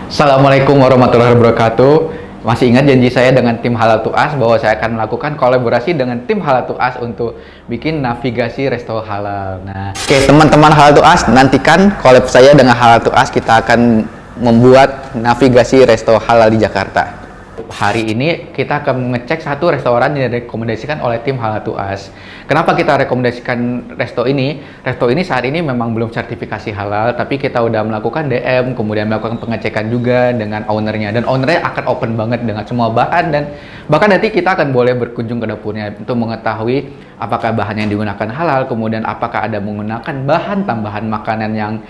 Assalamualaikum warahmatullahi wabarakatuh. Masih ingat janji saya dengan tim Halal to Us bahwa saya akan melakukan kolaborasi dengan tim Halal to Us untuk bikin navigasi resto halal. Nah, oke teman-teman Halal to Us, nantikan collab saya dengan Halal to Us. Kita akan membuat navigasi resto halal di Jakarta. Hari ini kita akan mengecek satu restoran yang direkomendasikan oleh tim Halal to Us. Kenapa kita rekomendasikan resto ini? Resto ini saat ini memang belum sertifikasi halal, tapi kita udah melakukan DM, kemudian melakukan pengecekan juga dengan ownernya. Dan ownernya akan open banget dengan semua bahan, dan bahkan nanti kita akan boleh berkunjung ke dapurnya untuk mengetahui apakah bahan yang digunakan halal, kemudian apakah ada menggunakan bahan tambahan makanan yang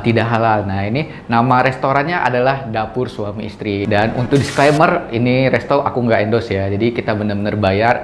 tidak halal. Nah, ini nama restorannya adalah Dapur Suami Istri. Dan untuk disclaimer, ini resto aku nggak endorse ya, jadi kita benar-benar bayar,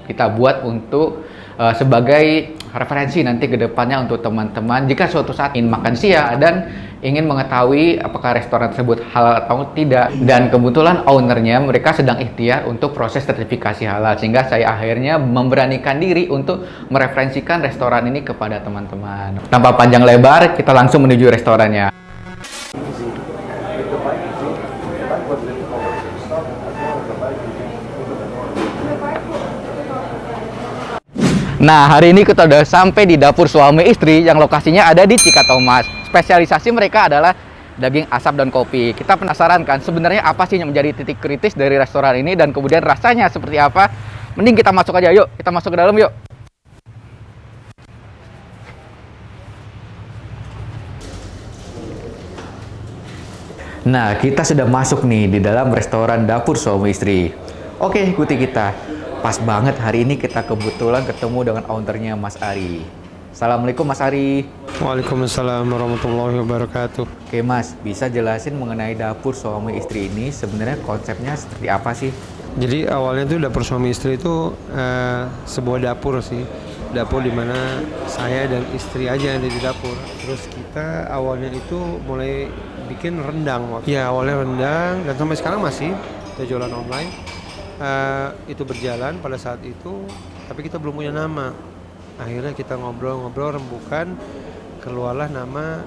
kita buat untuk sebagai referensi nanti ke depannya untuk teman-teman jika suatu saat ingin makan siang dan ingin mengetahui apakah restoran tersebut halal atau tidak. Dan kebetulan ownernya mereka sedang ikhtiar untuk proses sertifikasi halal, sehingga saya akhirnya memberanikan diri untuk mereferensikan restoran ini kepada teman-teman. Tanpa panjang lebar, kita langsung menuju restorannya. Nah, hari ini kita udah sampai di Dapur Suami Istri yang lokasinya ada di Cikatomas. Spesialisasi mereka adalah daging asap dan kopi. Kita penasaran kan sebenarnya apa sih yang menjadi titik kritis dari restoran ini dan kemudian rasanya seperti apa? Mending kita masuk aja, yuk. Kita masuk ke dalam yuk. Nah, kita sudah masuk nih di dalam restoran Dapur Suami Istri. Oke, ikuti kita. Pas banget hari ini kita kebetulan ketemu dengan ownernya Mas Ari. Assalamualaikum Mas Ari. Waalaikumsalam warahmatullahi wabarakatuh. Oke Mas, bisa jelasin mengenai Dapur Suami Istri ini sebenarnya konsepnya seperti apa sih? Jadi awalnya tuh Dapur Suami Istri itu sebuah dapur sih. Dapur di mana saya dan istri aja yang ada di dapur. Terus kita awalnya itu mulai bikin rendang. Ya awalnya rendang dan sampai sekarang masih kita jualan online. Itu berjalan pada saat itu, tapi kita belum punya nama. Akhirnya kita ngobrol-ngobrol rembukan, keluarlah nama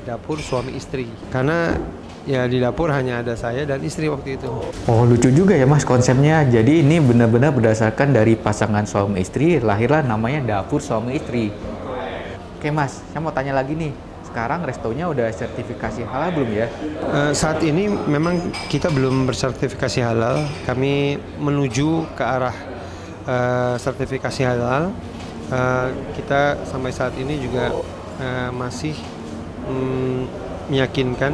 Dapur Suami Istri. Karena ya di dapur hanya ada saya dan istri waktu itu. Oh, lucu juga ya Mas konsepnya. Jadi ini benar-benar berdasarkan dari pasangan suami istri, lahirlah namanya Dapur Suami Istri. Oke Mas, saya mau tanya lagi nih. Sekarang restonya udah sertifikasi halal belum ya? Saat ini memang kita belum bersertifikasi halal. Kami menuju ke arah sertifikasi halal. Kita sampai saat ini juga masih meyakinkan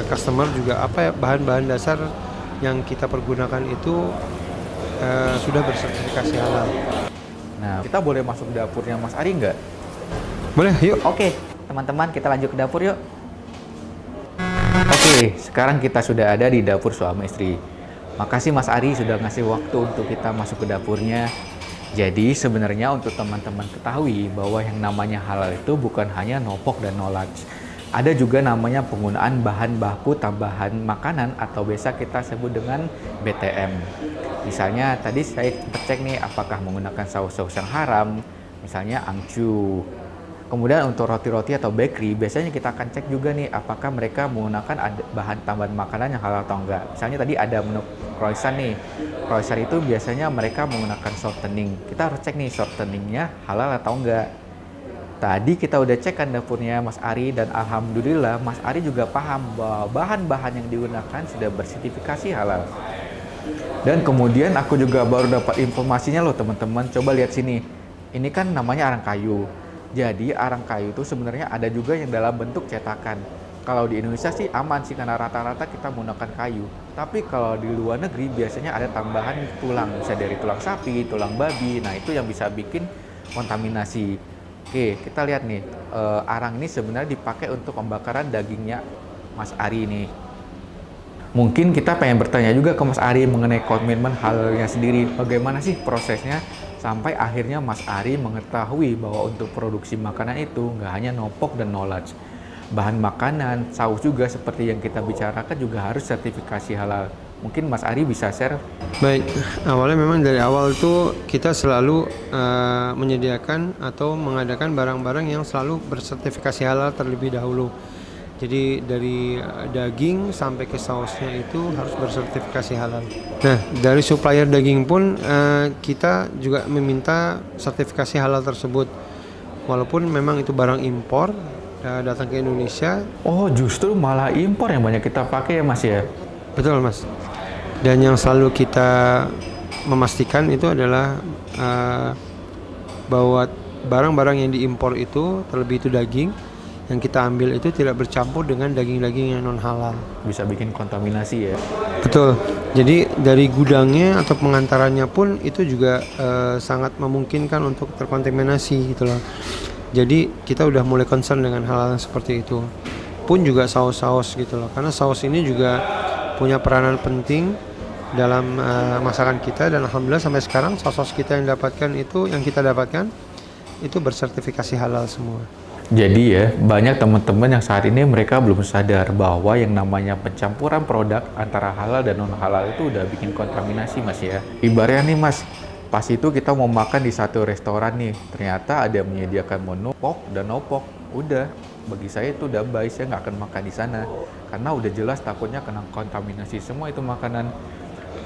customer juga apa ya, bahan-bahan dasar yang kita pergunakan itu sudah bersertifikasi halal. Nah, kita boleh masuk dapurnya Mas Ari nggak? Boleh, yuk. Oke, teman-teman kita lanjut ke dapur yuk. Oke, sekarang kita sudah ada di Dapur Suami Istri. Makasih Mas Ari sudah ngasih waktu untuk kita masuk ke dapurnya. Jadi sebenarnya untuk teman-teman ketahui bahwa yang namanya halal itu bukan hanya nopok dan knowledge. Ada juga namanya penggunaan bahan baku tambahan makanan atau biasa kita sebut dengan BTM. Misalnya tadi saya cek nih apakah menggunakan saus-saus yang haram, misalnya angcu. Kemudian untuk roti-roti atau bakery, biasanya kita akan cek juga nih apakah mereka menggunakan bahan tambahan makanan yang halal atau enggak. Misalnya tadi ada menu croissant nih. Croissant itu biasanya mereka menggunakan shortening. Kita harus cek nih shorteningnya halal atau enggak. Tadi kita udah cek kan dapurnya Mas Ari dan alhamdulillah Mas Ari juga paham bahwa bahan-bahan yang digunakan sudah bersertifikasi halal. Dan kemudian aku juga baru dapat informasinya loh teman-teman. Coba lihat sini. Ini kan namanya arang kayu. Jadi arang kayu itu sebenarnya ada juga yang dalam bentuk cetakan. Kalau di Indonesia sih aman sih karena rata-rata kita menggunakan kayu. Tapi kalau di luar negeri biasanya ada tambahan tulang, bisa dari tulang sapi, tulang babi. Nah itu yang bisa bikin kontaminasi. Oke, kita lihat nih, arang ini sebenarnya dipakai untuk pembakaran dagingnya Mas Ari nih. Mungkin kita pengen bertanya juga ke Mas Ari mengenai komitmen halalnya sendiri. Bagaimana sih prosesnya sampai akhirnya Mas Ari mengetahui bahwa untuk produksi makanan itu nggak hanya nopok dan knowledge. Bahan makanan, saus juga seperti yang kita bicarakan juga harus sertifikasi halal. Mungkin Mas Ari bisa share? Baik, awalnya memang dari awal itu kita selalu menyediakan atau mengadakan barang-barang yang selalu bersertifikasi halal terlebih dahulu. Jadi dari daging sampai ke sausnya itu harus bersertifikasi halal. Nah, dari supplier daging pun kita juga meminta sertifikasi halal tersebut. Walaupun memang itu barang impor datang ke Indonesia. Oh, justru malah impor yang banyak kita pakai ya Mas ya? Betul Mas. Dan yang selalu kita memastikan itu adalah bahwa barang-barang yang diimpor itu, terlebih itu daging, yang kita ambil itu tidak bercampur dengan daging-daging yang non halal. Bisa bikin kontaminasi ya? Betul. Jadi dari gudangnya atau pengantarannya pun itu juga sangat memungkinkan untuk terkontaminasi gitu loh. Jadi kita udah mulai concern dengan hal seperti itu. Pun juga saus-saus gitu loh. Karena saus ini juga punya peranan penting dalam masakan kita, dan alhamdulillah sampai sekarang saus-saus kita yang kita dapatkan itu bersertifikasi halal semua. Jadi ya, banyak teman-teman yang saat ini mereka belum sadar bahwa yang namanya pencampuran produk antara halal dan non-halal itu udah bikin kontaminasi Mas ya. Ibaratnya nih Mas, pas itu kita mau makan di satu restoran nih, ternyata ada menyediakan menu pok dan no pok. Udah, bagi saya itu udah baik, saya nggak akan makan di sana. Karena udah jelas takutnya kena kontaminasi semua itu makanan.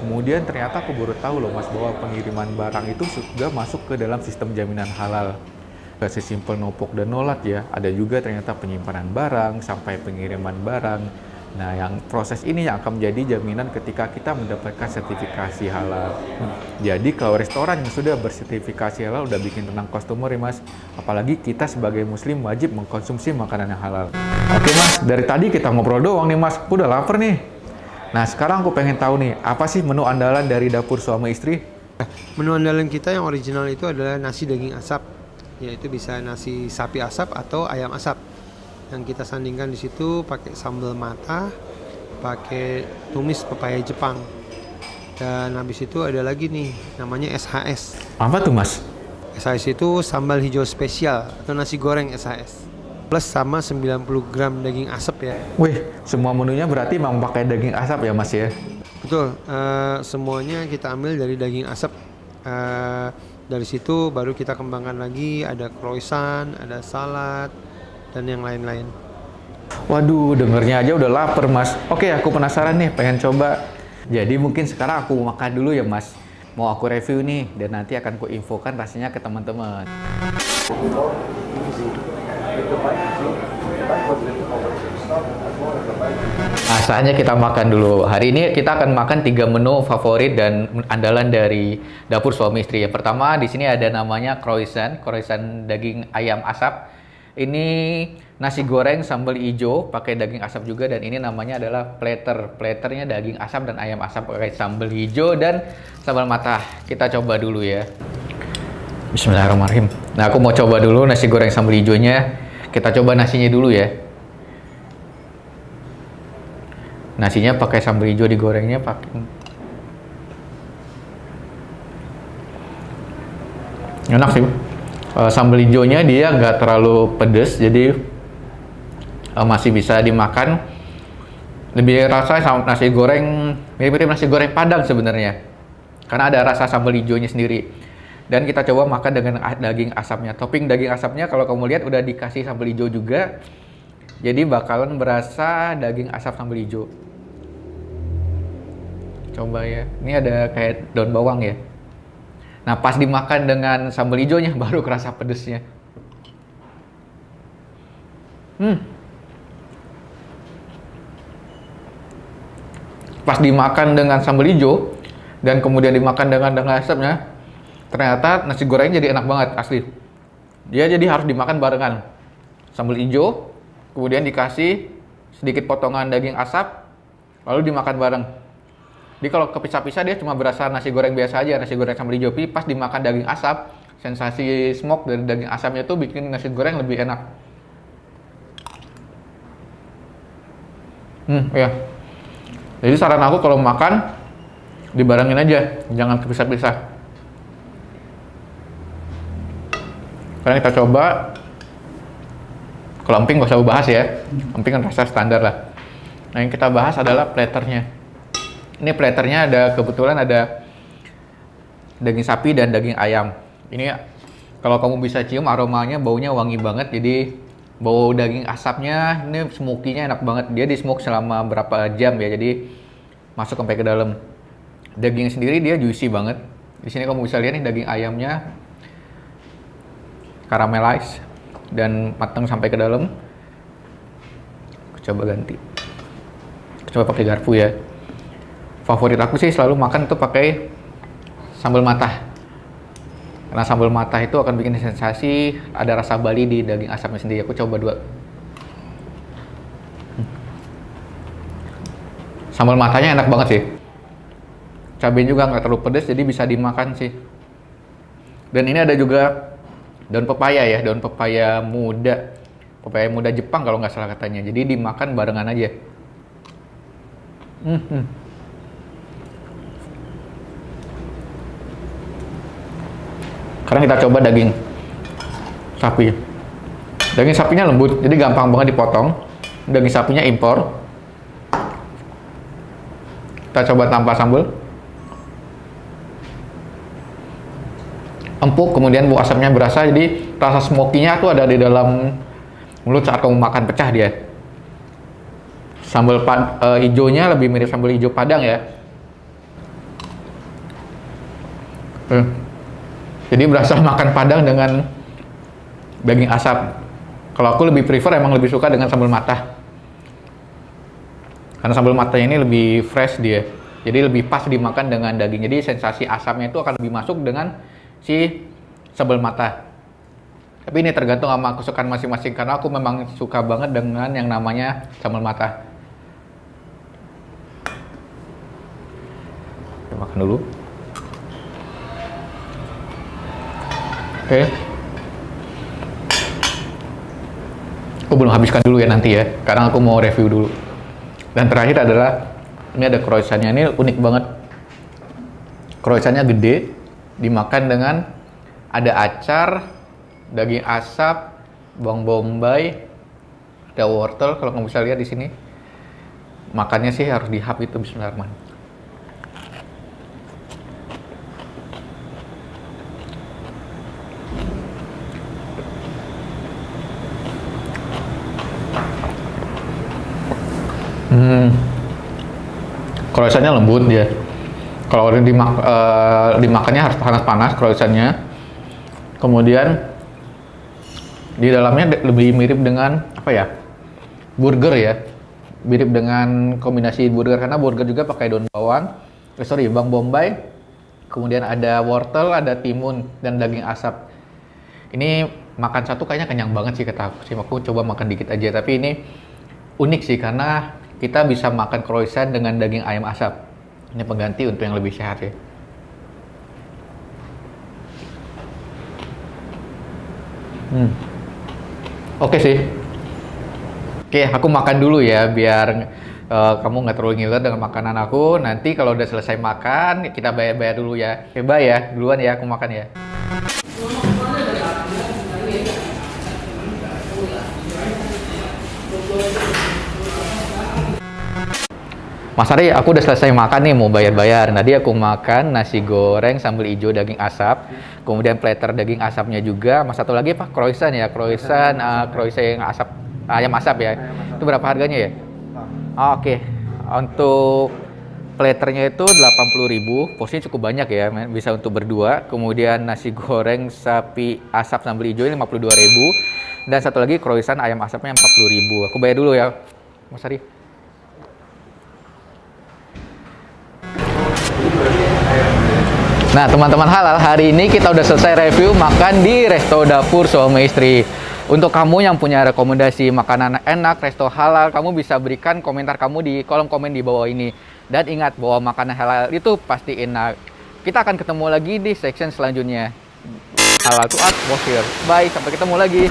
Kemudian ternyata aku baru tahu loh Mas, bahwa pengiriman barang itu sudah masuk ke dalam sistem jaminan halal. Gak sesimpel nopok dan nolat ya, ada juga ternyata penyimpanan barang sampai pengiriman barang. Nah, yang proses ini yang akan menjadi jaminan ketika kita mendapatkan sertifikasi halal. Jadi kalau restoran yang sudah bersertifikasi halal udah bikin tenang customer ya Mas. Apalagi kita sebagai muslim wajib mengkonsumsi makanan yang halal. Oke Mas, dari tadi kita ngobrol doang nih Mas, aku udah lapar nih. Nah, sekarang aku pengen tahu nih, apa sih menu andalan dari dapur suami istri? Menu andalan kita yang original itu adalah nasi daging asap, yaitu bisa nasi sapi asap atau ayam asap. Yang kita sandingkan di situ pakai sambal mata, pakai tumis pepaya Jepang. Dan habis itu ada lagi nih namanya SHS. Apa tuh Mas? SHS itu sambal hijau spesial atau nasi goreng SHS. Plus sama 90 gram daging asap ya. Wih, semua menunya berarti memang pakai daging asap ya Mas ya? Betul, semuanya kita ambil dari daging asap. Dari situ baru kita kembangkan lagi, ada croissant, ada salad, dan yang lain-lain. Waduh, dengernya aja udah lapar Mas. Oke, aku penasaran nih, pengen coba. Jadi mungkin sekarang aku makan dulu ya Mas. Mau aku review nih, dan nanti akan ku infokan rasanya ke teman-teman. Nah, saatnya kita makan dulu. Hari ini kita akan makan 3 menu favorit dan andalan dari dapur suami istri. Yang pertama di sini ada namanya croissant daging ayam asap. Ini nasi goreng sambal hijau pakai daging asap juga, dan ini namanya adalah platter. Platternya daging asap dan ayam asap pakai sambal hijau dan sambal mata. Kita coba dulu ya. Bismillahirrahmanirrahim. Nah, aku mau coba dulu nasi goreng sambal hijaunya. Kita coba nasinya dulu ya. Nasinya pakai sambal hijau, digorengnya pakai. Enak sih. Sambal hijaunya dia nggak terlalu pedes, jadi masih bisa dimakan. Lebih rasa sama nasi goreng, mirip-mirip nasi goreng Padang sebenarnya. Karena ada rasa sambal hijaunya sendiri. Dan kita coba makan dengan daging asapnya. Topping daging asapnya kalau kamu lihat udah dikasih sambal hijau juga. Jadi bakalan berasa daging asap sambal hijau. Coba ya. Ini ada kayak daun bawang ya. Nah, pas dimakan dengan sambal hijaunya baru kerasa pedesnya. Pas dimakan dengan sambal hijau dan kemudian dimakan dengan asapnya, ternyata nasi goreng jadi enak banget asli. Dia jadi harus dimakan barengan. Sambal hijau, kemudian dikasih sedikit potongan daging asap, lalu dimakan bareng. Jadi kalau kepisah-pisah dia cuma berasa nasi goreng biasa aja, nasi goreng sambal hijau. Tapi pas dimakan daging asap, sensasi smoke dari daging asapnya tuh bikin nasi goreng lebih enak. Ya. Jadi saran aku kalau makan dibarengin aja, jangan kepisah-pisah. Sekarang kita coba. Kalau emping gak usah bahas ya, emping kan rasa standar lah. Nah, yang kita bahas adalah platternya. Ini platternya kebetulan ada daging sapi dan daging ayam. Ini kalau kamu bisa cium aromanya, baunya wangi banget. Jadi Bau daging asapnya, ini smoky-nya enak banget. Dia di smoke selama berapa jam ya, jadi masuk sampai ke dalam. Daging sendiri dia juicy banget. Di sini kamu bisa lihat nih daging ayamnya caramelize dan matang sampai ke dalam. Aku coba ganti. Aku coba pakai garpu ya. Favorit aku sih selalu makan tuh pakai sambal matah. Karena sambal matah itu akan bikin sensasi ada rasa Bali di daging asapnya sendiri. Aku coba dua. Sambal matahnya enak banget sih. Cabenya juga nggak terlalu pedas, jadi bisa dimakan sih. Dan ini ada juga daun pepaya ya, daun pepaya muda. Pepaya muda Jepang kalau nggak salah katanya. Jadi dimakan barengan aja. Sekarang kita coba daging sapi. Daging sapinya lembut, jadi gampang banget dipotong. Daging sapinya impor. Kita coba tanpa sambal. Empuk, kemudian bau asapnya berasa, jadi rasa smoky-nya tuh ada di dalam mulut saat kamu makan, pecah dia. Sambal hijaunya lebih mirip sambal hijau Padang ya. Jadi berasa makan Padang dengan daging asap. Kalau aku lebih prefer, emang lebih suka dengan sambal matah. Karena sambal matahnya ini lebih fresh dia. Jadi lebih pas dimakan dengan daging. Jadi sensasi asamnya itu akan lebih masuk dengan si sambal matah. Tapi ini tergantung sama kesukaan masing-masing. Karena aku memang suka banget dengan yang namanya sambal matah. Kita makan dulu. Oke. Aku belum habiskan dulu ya nanti ya. Karena aku mau review dulu. Dan terakhir adalah ini ada croissantnya, ini unik banget. Croissantnya gede, dimakan dengan ada acar, daging asap, bawang bombay, ada wortel. Kalau kamu bisa lihat di sini, makannya sih harus dihap itu. Bismillahirrahmanirrahim. Croissantnya lembut dia. Kalau dimakannya harus panas-panas croissantnya. Kemudian di dalamnya lebih mirip dengan apa ya? Burger ya. Mirip dengan kombinasi burger, karena burger juga pakai daun bawang. Bawang bombay. Kemudian ada wortel, ada timun dan daging asap. Ini makan satu kayaknya kenyang banget sih kata aku. Aku coba makan dikit aja, tapi ini unik sih karena kita bisa makan croissant dengan daging ayam asap. Ini pengganti untuk yang lebih sehat ya. Oke sih. Oke, aku makan dulu ya biar kamu nggak terlalu ngiler dengan makanan aku. Nanti kalau udah selesai makan, kita bayar-bayar dulu ya. Oke, bye ya. Duluan ya, aku makan ya. Mas Ari, aku udah selesai makan nih, mau bayar-bayar. Tadi aku makan nasi goreng sambal hijau daging asap, kemudian platter daging asapnya juga. Mas satu lagi apa? Croissant ya, croissant yang asap, ayam asap ya. Itu berapa harganya ya? Oke. Untuk platternya itu 80.000, porsinya cukup banyak ya, bisa untuk berdua. Kemudian nasi goreng sapi asap sambal hijau ini 52.000, dan satu lagi croissant ayam asapnya 40.000. Aku bayar dulu ya, Mas Ari. Nah teman-teman halal, hari ini kita udah selesai review makan di Resto Dapur Suami Istri. Untuk kamu yang punya rekomendasi makanan enak, resto halal, kamu bisa berikan komentar kamu di kolom komen di bawah ini. Dan ingat bahwa makanan halal itu pasti enak. Kita akan ketemu lagi di section selanjutnya. Halal to us, was here. Bye, sampai ketemu lagi.